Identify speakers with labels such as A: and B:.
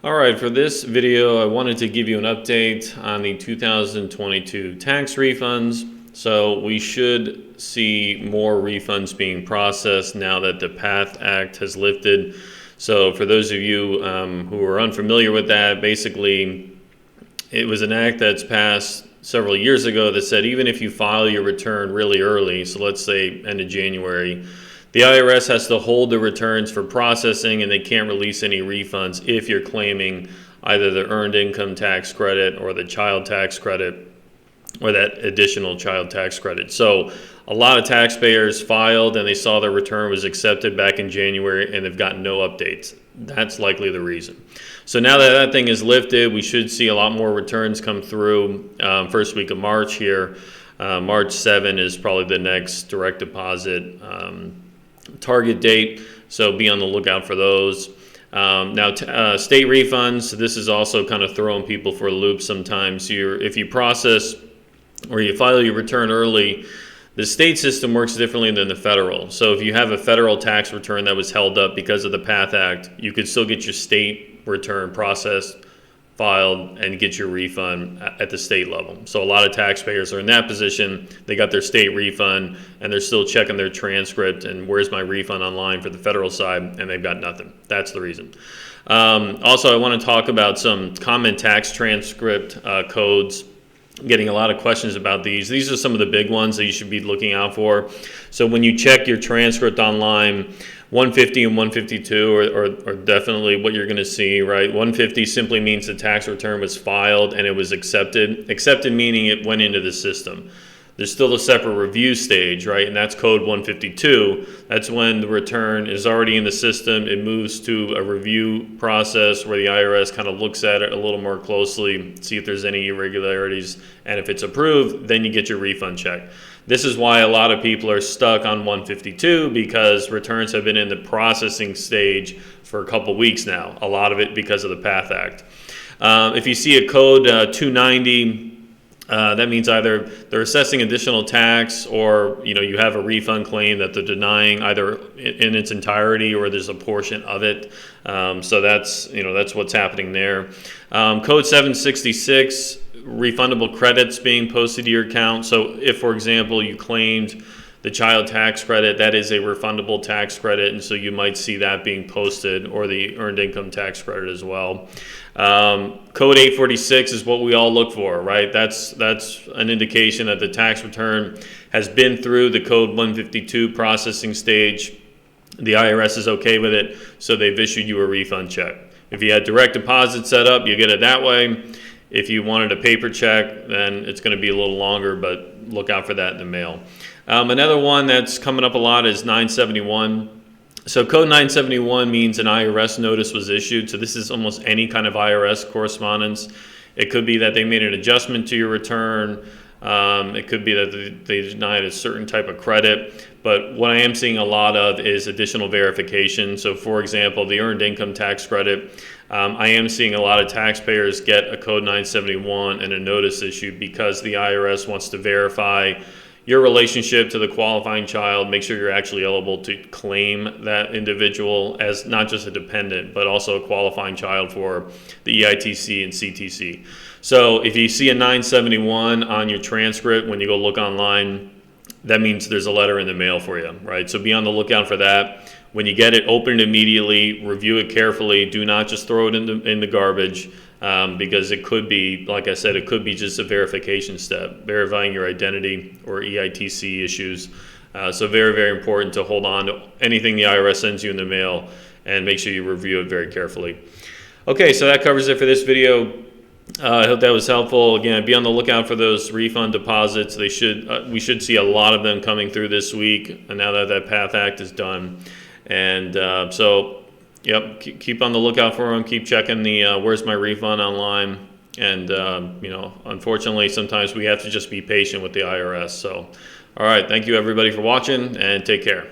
A: All right, for this video, I wanted to give you an update on the 2022 tax refunds. So we should see more refunds being processed now that the PATH Act has lifted. So for those of you who are unfamiliar with that, basically it was an act that's passed several years ago that said even if you file your return really early, so let's say end of January, the IRS has to hold the returns for processing and they can't release any refunds if you're claiming either the earned income tax credit or the child tax credit or that additional child tax credit. So a lot of taxpayers filed and they saw their return was accepted back in January and they've gotten no updates. That's likely the reason. So now that that thing is lifted, we should see a lot more returns come through first week of March here. March 7 is probably the next direct deposit target date, so be on the lookout for those. Now, state refunds, this is also kind of throwing people for a loop sometimes. If you process or you file your return early, the state system works differently than the federal. So if you have a federal tax return that was held up because of the PATH Act, you could still get your state return processed, filed, and get your refund at the state level. So a lot of taxpayers are in that position. They got their state refund and they're still checking their transcript and where's my refund online for the federal side, and they've got nothing. That's the reason. Also, I want to talk about some common tax transcript codes. I'm getting a lot of questions about these. These are some of the big ones that you should be looking out for. So when you check your transcript online, 150 and 152 are definitely what you're going to see, right? 150 simply means the tax return was filed and it was accepted. Accepted meaning it went into the system. There's still a separate review stage, right? And that's code 152. That's when the return is already in the system. It moves to a review process where the IRS kind of looks at it a little more closely, see if there's any irregularities. And if it's approved, then you get your refund check. This is why a lot of people are stuck on 152 because returns have been in the processing stage for a couple weeks now. A lot of it because of the PATH Act. If you see a code 290, that means either they're assessing additional tax or you have a refund claim that they're denying either in its entirety or there's a portion of it. So that's what's happening there. Code 766, refundable credits being posted to your account. So if, for example, you claimed the child tax credit, that is a refundable tax credit, and so you might see that being posted, or the earned income tax credit as well. Code 846 is what we all look for, right? That's an indication that the tax return has been through the code 152 processing stage. The IRS is okay with it, so they've issued you a refund check. If you had direct deposit set up, you get it that way. If you wanted a paper check, then it's going to be a little longer, but look out for that in the mail. Another one that's coming up a lot is 971. So code 971 means an IRS notice was issued. So this is almost any kind of IRS correspondence. It could be that they made an adjustment to your return. It could be that they denied a certain type of credit. But what I am seeing a lot of is additional verification. So for example, the earned income tax credit, I am seeing a lot of taxpayers get a code 971 and a notice issued because the IRS wants to verify your relationship to the qualifying child, make sure you're actually eligible to claim that individual as not just a dependent, but also a qualifying child for the EITC and CTC. So if you see a 971 on your transcript when you go look online, that means there's a letter in the mail for you, right? So be on the lookout for that. When you get it, open it immediately, review it carefully. Do not just throw it in the garbage. Because it could be, like I said, it could be just a verification step, verifying your identity or EITC issues. So very, very important to hold on to anything the IRS sends you in the mail and make sure you review it very carefully. Okay, so that covers it for this video. I hope that was helpful. Again, be on the lookout for those refund deposits. We should see a lot of them coming through this week now that that PATH Act is done. And yep, keep on the lookout for them. Keep checking the where's my refund online. And, unfortunately, sometimes we have to just be patient with the IRS. So, all right, thank you, everybody, for watching, and take care.